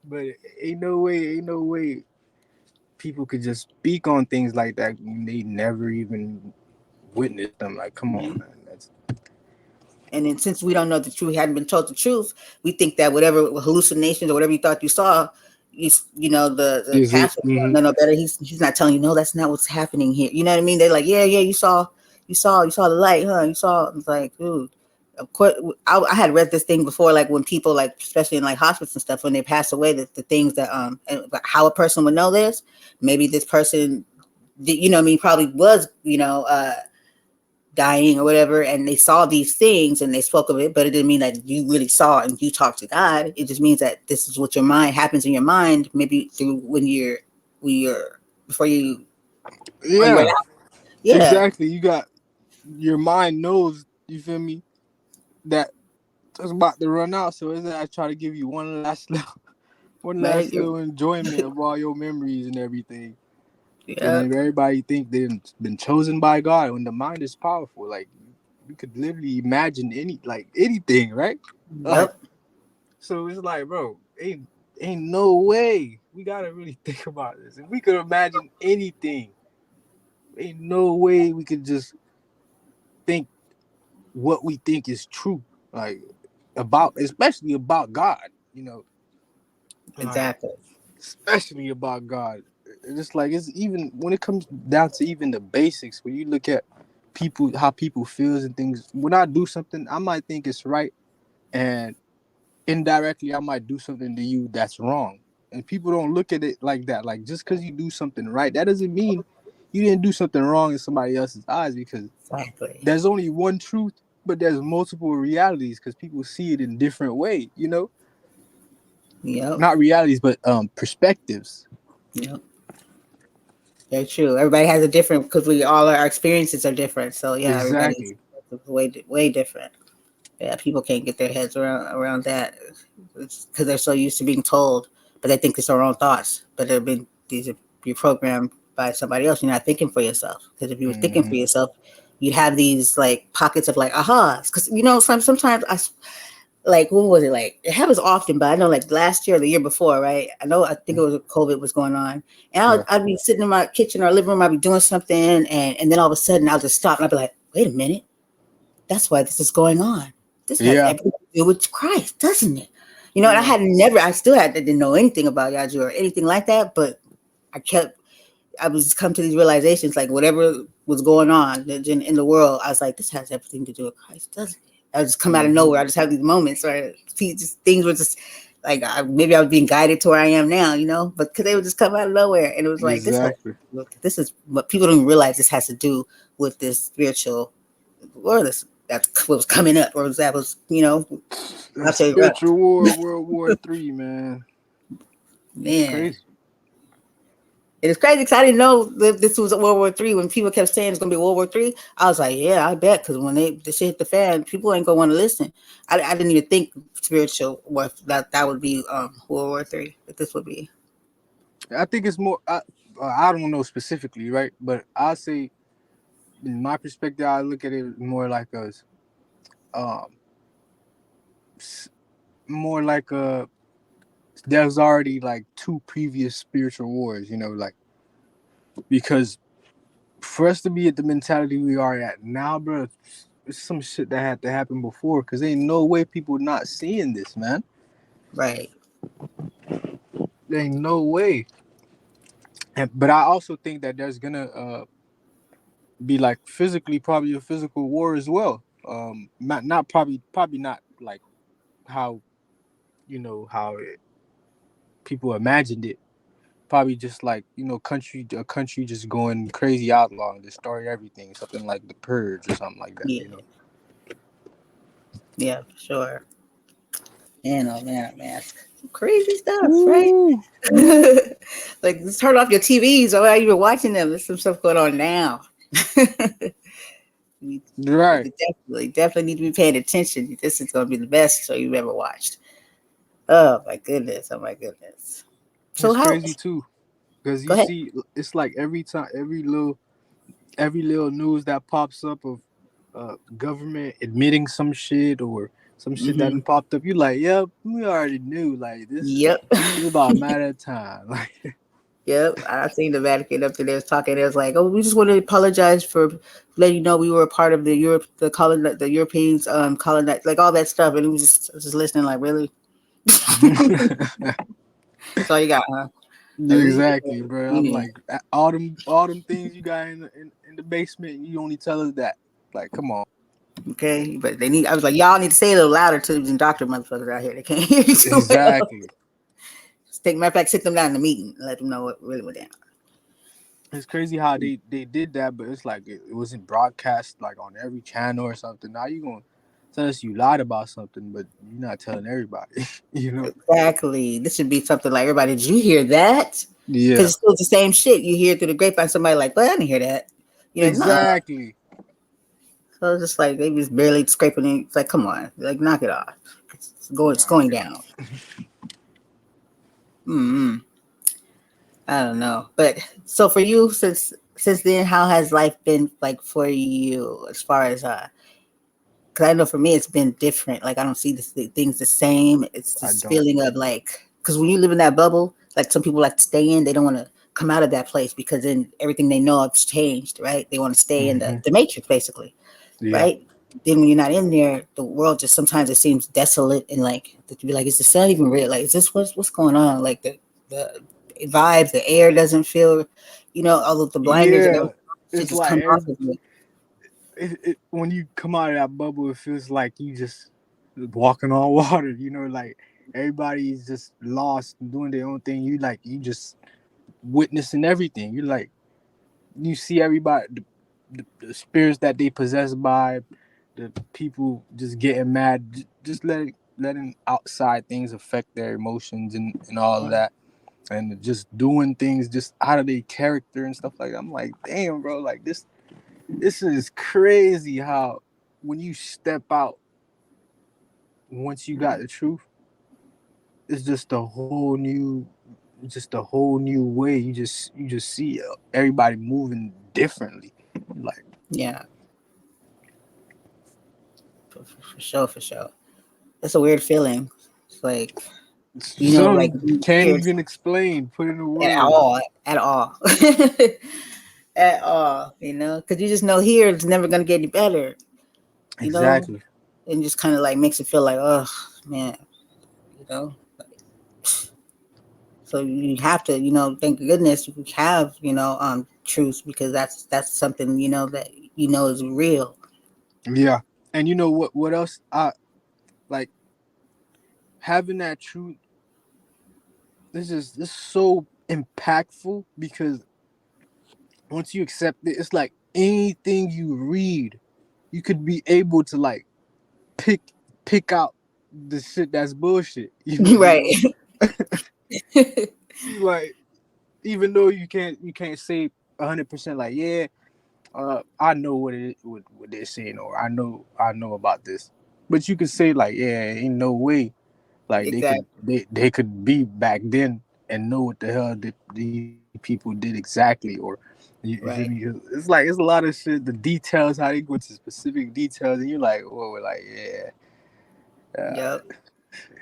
But ain't no way people could just speak on things like that when they never even witnessed them. Like, come on, man. That's And then since we don't know the truth, hadn't been told the truth, we think that whatever hallucinations or whatever you thought you saw, the is it. pastor Hmm. don't know better. He's not telling you, no, that's not what's happening here. You know what I mean? They're like, yeah, you saw the light, huh? You saw. It's like, dude. Of course, I had read this thing before, like when people, like especially in like hospitals and stuff, when they pass away, the things that and how a person would know this. Maybe this person, you know, what I mean, probably was, dying or whatever, and they saw these things and they spoke of it, but it didn't mean that you really saw and you talked to God. It just means that this is what your mind happens in your mind, maybe through when you're before you on your way Yeah, out. Yeah, exactly. You got your mind knows. You feel me? That it's about to run out, so it's I try to give you one right. last little enjoyment of all your memories and everything. And Yep, if everybody think they've been chosen by God, when the mind is powerful, like you could literally imagine anything, right? Like yep, so, it's like, bro, ain't no way. We gotta really think about this. If we could imagine anything, ain't no way we could just think what we think is true, like especially about God. You know, like exactly. especially about God. It's just like it's even when it comes down to even the basics. When you look at people, how people feels and things. When I do something, I might think it's right, and indirectly, I might do something to you that's wrong. And people don't look at it like that. Like just because you do something right, that doesn't mean you didn't do something wrong in somebody else's eyes. Because Exactly. there's only one truth, but there's multiple realities because people see it in different ways. You know, Yep, not realities, but perspectives. yep. Very true. Everybody has a different because we all our experiences are different. So yeah, everybody's Exactly. way different. Yeah, people can't get their heads around that because they're so used to being told, but they think it's their own thoughts. But these are you're programmed by somebody else. You're not thinking for yourself. Because if you were thinking for Hmm. yourself, you'd have these like pockets of like ahas. Because sometimes like when was it like it happens often, but I know like last year or the year before, right? I think it was COVID was going on, and Yeah. I'd be sitting in my kitchen or living room, I'd be doing something, and then all of a sudden I'll just stop and I'll be like, wait a minute, that's why this is going on. This has Yeah. everything to do with Christ, doesn't it? And Yeah. I still didn't know anything about YahJew or anything like that, but I kept I was come to these realizations, like whatever was going on in the world, I was like, this has everything to do with Christ, doesn't it? I just come out of Hmm. nowhere. I just have these moments where things were just like maybe I was being guided to where I am now, but because they would just come out of nowhere, and it was like Exactly. this is what people don't realize. This has to do with this spiritual, or this that's what was coming up, or that was That I'll tell you what, spiritual war, World War III, man. It's man. crazy. It is crazy because I didn't know that this was World War III. When people kept saying it's gonna be World War III, I was like, yeah, I bet. Because when the shit hit the fan, people ain't gonna want to listen. I didn't even think spiritual that would be World War III. That this would be I think it's more. I don't know specifically, right? But I say, in my perspective, I look at it more like um, more like there's already like two previous spiritual wars, like because for us to be at the mentality we are at now, bro, it's some shit that had to happen before. Cause ain't no way people not seeing this, man. right. There ain't no way. But I also think that there's gonna be like physically probably a physical war as well. Not probably not like how how people imagined it. Probably just like a country just going crazy outlaw and destroy everything, something like the purge or something like that. Yeah, yeah, for sure. Man, oh man, oh man, some crazy stuff, right? Woo! Like, just turn off your TVs or are you even watching them? There's some stuff going on now. You Right. definitely need to be paying attention. This is going to be the best show you've ever watched. Oh my goodness! Oh my goodness! So It's how? crazy too, because Go you ahead. see, it's like every time, every little news that pops up of government admitting some shit or some shit that Mm-hmm. done popped up, you like, yep, we already knew. Like this Yep. is about a matter of time. Like, Yep. I seen the Vatican up there talking. It was like, oh, we just want to apologize for letting you know we were a part of the Europe, the Europeans, colonize, like all that stuff. And it was I was just listening, like, really? That's all you got, huh? Like, exactly, bro. I'm yeah. like all them things you got in the basement. You only tell us that. Like, come on. Okay, but they need. I was like, y'all need to say it a little louder to these doctor motherfuckers out here. They can't hear you too well. Exactly. Matter of fact, sit them down in the meeting and let them know what really went down. It's crazy how they did that, but it's like it wasn't broadcast like on every channel or something. Now you gonna tell us you lied about something, but you're not telling everybody. You know? Exactly. This should be something like, everybody, did you hear that? Because Yeah. it's still the same shit. You hear through the grapevine, somebody like, well, I didn't hear that. You know, no. Exactly. So it's just like they was barely scraping it. It's like, come on, like knock it off. It's going down. Mm-hmm. I don't know. But so for you, since then, how has life been like for you as far as because I know for me it's been different. Like I don't see things the same. It's I this don't. feeling of like, because when you live in that bubble, like some people like to stay in, they don't want to come out of that place because then everything they know has changed, right? They want to stay in Mm-hmm. the matrix basically, Yeah. right? Then when you're not in there, the world just sometimes it seems desolate and like that you be like, is the sun even real? Like, is this what's going on? Like the vibes, the air doesn't feel, all of the blinders and Yeah. everything shit It's just like come off of you. when you come out of that bubble, it feels like you just walking on water. You know, like everybody's just lost doing their own thing. You just witnessing everything. You like you see everybody, the spirits that they possess by, the people just getting mad, just letting outside things affect their emotions and all of that, and just doing things just out of their character and stuff like that. I'm like, damn, bro, like this is crazy how when you step out, once you got the truth, it's just a whole new way. You just see everybody moving differently. Like Yeah, for sure, for sure. That's a weird feeling. It's like, like some can't weird even explain, put in a at word. all, at all, at all. Because you just know here it's never gonna get any better. You know, Exactly. and just kind of like makes it feel like, oh man, you know. So you have to, thank goodness you have, truth, because that's something that is real. Yeah. And you know what else I like having that truth. This is so impactful because once you accept it, it's like anything you read, you could be able to like pick pick out the shit that's bullshit. You Right. know, like even though you can't say 100% like yeah, I know what they're saying or I know about this, but you could say like yeah, ain't no way like they could Exactly. they could be back then and know what the hell these people did exactly or you feel me? Right. It's a lot of shit, the details, how they go into specific details, and you're like, oh, like yeah, Yep.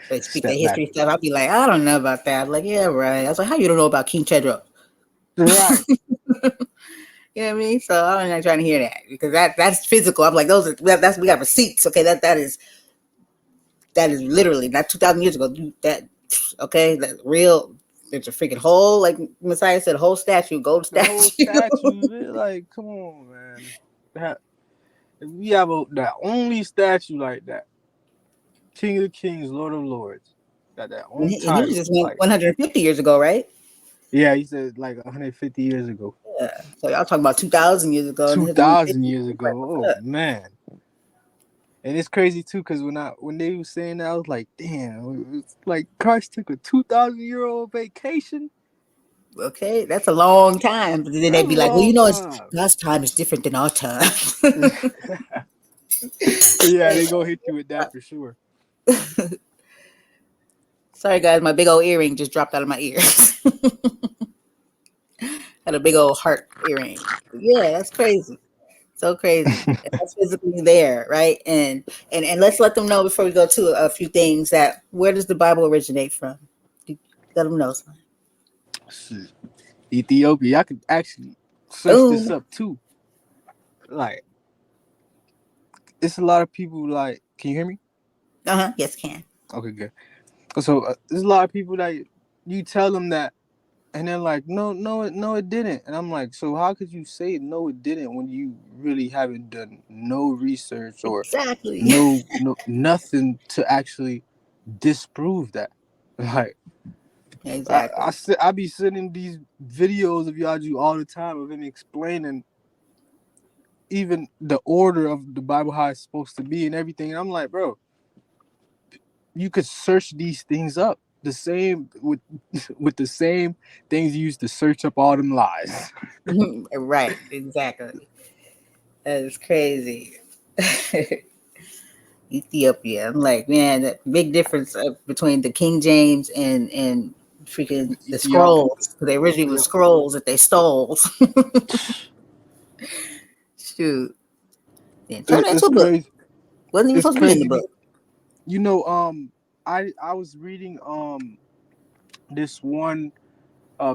They speak the step back history a stuff. bit. I'll be like, I don't know about that. I'm like, yeah, right. I was like, how you don't know about King Chedra? Right. You know what I mean? So I'm not trying to hear that because that's physical. I'm like, that's we got receipts. Okay, that is literally not 2,000 years ago. That okay, that's real. There's a freaking whole, like Messiah said, whole statue, gold The whole statue. statue, like, come on, man. That, if we have that only statue like that, King of Kings, Lord of Lords, got that And own he was title. just Like, 150 years ago, right? yeah, he said like 150 years ago, Yeah. So y'all talking about 2,000 years ago, and his 2,000 150. years It's like, ago. what's Oh up? man. And it's crazy too, cause when they were saying that, I was like, damn, it's like Christ took a 2,000-year-old vacation. Okay, that's a long time. But then That's they'd a be like, well, long it's time. God's time is different than our time. Yeah, they gonna hit you with that for sure. Sorry, guys, my big old earring just dropped out of my ear. Had a big old heart earring. Yeah, that's crazy. So crazy. And that's physically there, right? And let's let them know before we go to a few things that where does the Bible originate from? Let them know. Shit. Ethiopia. I could actually search this Boom. up too. Like, it's a lot of people. Like, can you hear me? Yes, can. Okay, good. So there's a lot of people that you tell them that, and they're like, no, no, no, it didn't. And I'm like, so how could you say no, it didn't when you really haven't done no research or Exactly. no nothing to actually disprove that? Like, Exactly. I be sending these videos of YahJew all the time of him explaining even the order of the Bible, how it's supposed to be and everything. And I'm like, bro, you could search these things up the same with with the same things you used to search up all them lies. Right. Exactly. That is crazy. Ethiopia. I'm like, man, that big difference between the King James and freaking the Ethiopian. scrolls. They originally was Yep. scrolls that they stole. Shoot. Then turn that into It's a book. crazy. Wasn't even It's supposed to be in the crazy. book. You know, I was reading this one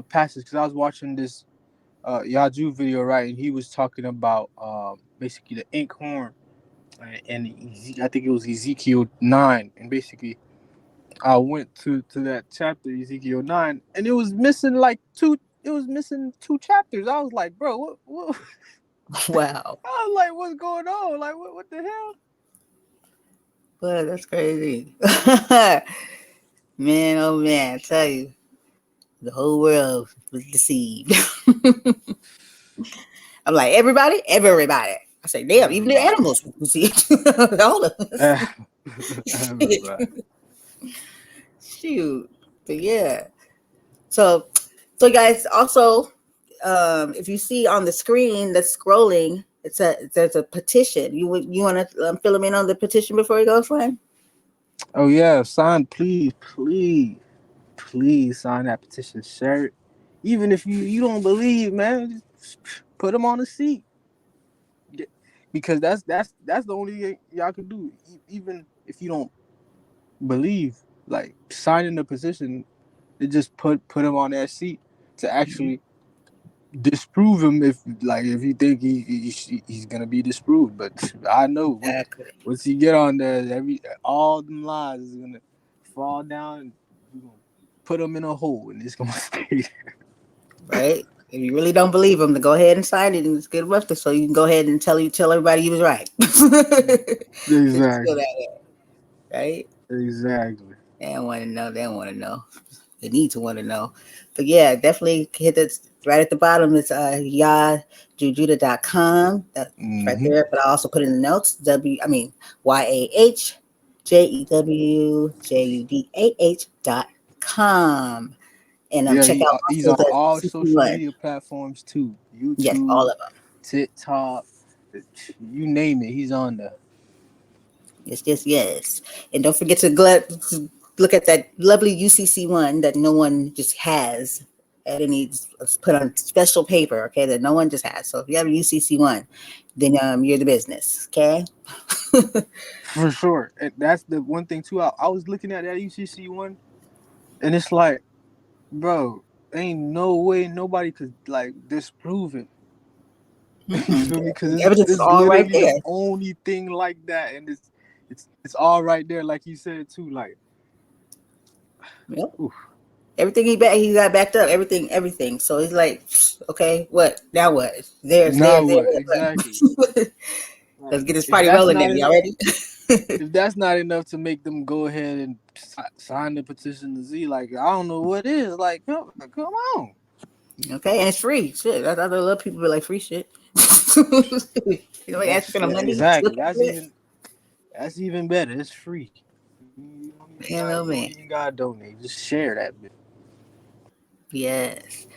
passage because I was watching this YahJew video, right, and he was talking about basically the inkhorn and I think it was Ezekiel 9, and basically I went to that chapter Ezekiel 9, and it was missing like two. It was missing two chapters. I was like, bro, what? Wow. I was like, what's going on? Like, what the hell? Well, that's crazy. Man, oh man, I tell you, the whole world was deceived. I'm like, everybody? Everybody. I say, damn, even the Everybody. animals were deceived. All of us. Everybody. Shoot. But yeah. So guys, also, if you see on the screen that's scrolling, there's a petition. You want to fill them in on the petition before we go, Slime? Oh yeah, sign, please sign that petition, shirt. Even if you don't believe, man, just put them on the seat. Because that's the only thing y'all can do. Even if you don't believe, like signing the petition, it just put him on that seat to actually disprove him if you think he's gonna be disproved. But I know Exactly. once you get on there, all them lies is gonna fall down. And we're gonna put them in a hole, and it's gonna stay there. Right. If you really don't believe them, then go ahead and sign it, and it's good enough so you can go ahead and tell everybody you was right. Since you feel Exactly. that way, right? Exactly. They don't want to know. They don't want to know. They need to want to know. But yeah, definitely hit that right at the bottom. It's YahJewJudah.com. That's right Mm-hmm. there. But I also put in the notes YahJewJudah.com. And Yeah, check out he's also on the all social CC1. media platforms too. Yes, all YouTube, of them. TikTok, you name it, he's on there. Yes. And don't forget to look at that lovely UCC one that no one just has at any. It's put on special paper, okay, that no one just has. So if you have a UCC one, then you're the business, okay? For sure. And that's the one thing too. I was looking at that UCC one, and it's like, bro, ain't no way nobody could like disprove it. You feel me? Because Evidence is it's all right literally the there. only thing like that, and it's all right there, like you said too. Like, Yep. oof. Everything he got backed up, everything. So he's like, okay, what now? What? There's Now there. what? Exactly. Let's Like, get this if party that's rolling. not Then y'all enough, ready? if that's not enough to make them go ahead and sign the petition to Z, like I don't know what is. Like, come on. Okay, and it's free. Shit, I love people who like free shit. You know, ask for the Yeah, money. exactly. Look at it. That's even better. It's free. Man, oh You don't man. even gotta donate. Just share that bit. Yes.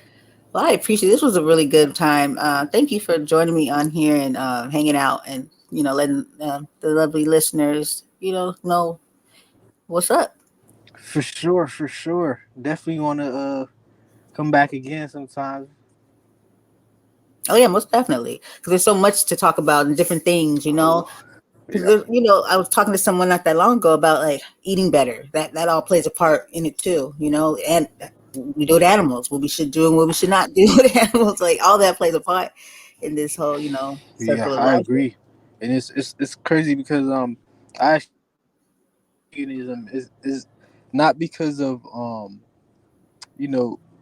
Well, I appreciate this. Was a really good time. Thank you for joining me on here and hanging out and letting the lovely listeners know what's up. For sure, for sure. Definitely wanna come back again sometime. Oh yeah, most definitely. Because there's so much to talk about and different things. Oh, yeah. Because I was talking to someone not that long ago about like eating better. That all plays a part in it too. And we do with animals, what we should do and what we should not do with animals. Like all that plays a part in this whole Yeah, circle of I life. agree. And it's crazy because I actually veganism is not because of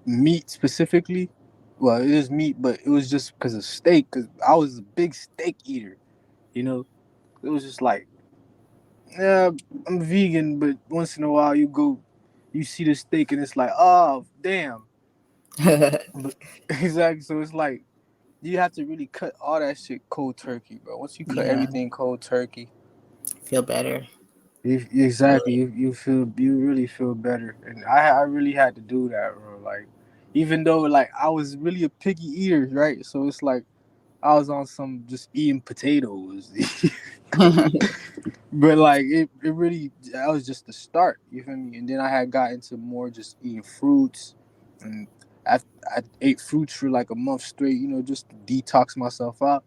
meat specifically. Well, it is meat, but it was just because of steak. Because I was a big steak eater. You know, it was just like, yeah, I'm vegan, but once in a while you go you see the steak and it's like, oh damn. But, exactly. So it's like you have to really cut all that shit cold turkey, bro. Once you cut Yeah, everything cold turkey, feel better. exactly, Really. you really feel better. And I really had to do that, bro. Like, even though like I was really a picky eater, right? So it's like I was on some just eating potatoes. But like it really that was just the start, you feel me? And then I had got into more just eating fruits, and I ate fruits for like a month straight, just to detox myself out.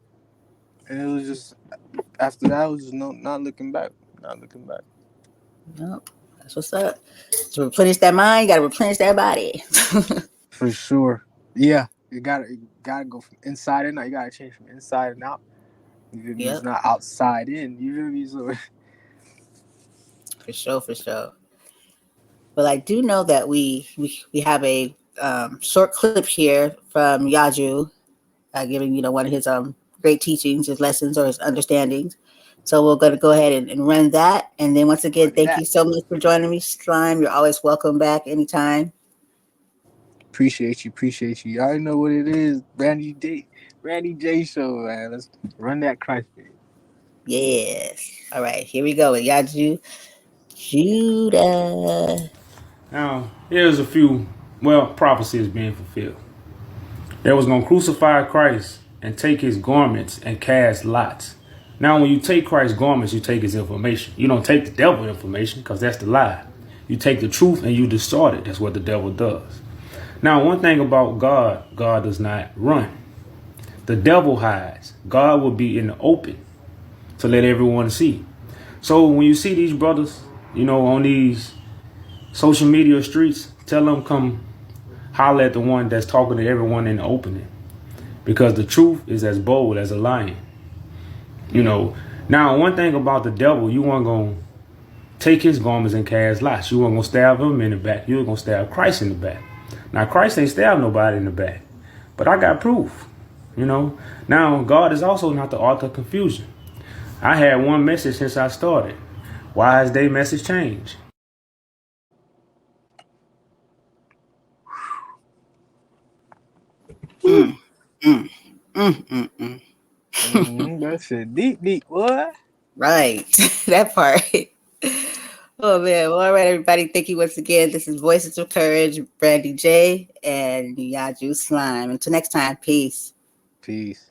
And it was just after that, it was just not looking back, not looking back. Nope. That's what's up. To replenish that mind, you gotta replenish that body. For sure, yeah. You gotta go from inside and out. You gotta change from inside and out. You feel me? It's Yep, not outside in. You feel me? So for sure, for sure. But I do know that we have a short clip here from YahJew, giving one of his great teachings, his lessons, or his understandings. So we're going to go ahead and run that. And then once again, run thank that. you so much for joining me, Slime. You're always welcome back anytime. Appreciate you, appreciate you. I already know what it is. Randy J show, man. Let's run that Christ thing. Yes. All right, here we go with YahJew Judah. Now, here's a few, prophecies being fulfilled. They was going to crucify Christ and take his garments and cast lots. Now, when you take Christ's garments, you take his information. You don't take the devil's information because that's the lie. You take the truth and you distort it. That's what the devil does. Now, one thing about God, God does not run. The devil hides. God will be in the open to let everyone see. So when you see these brothers, on these social media streets, tell them come holler at the one that's talking to everyone in the opening. Because the truth is as bold as a lion. Now one thing about the devil, you weren't going to take his garments and cast lots. You weren't going to stab him in the back. You were going to stab Christ in the back. Now Christ ain't stabbed nobody in the back. But I got proof. Now God is also not the author of confusion. I had one message since I started. Why has their message changed? Mm, mm, That's it. Deep, what? right, that part. Oh man! Well, all right, everybody. Thank you once again. This is Voices of Courage, Brandy J, and YahJew Slime. Until next time, peace. Peace.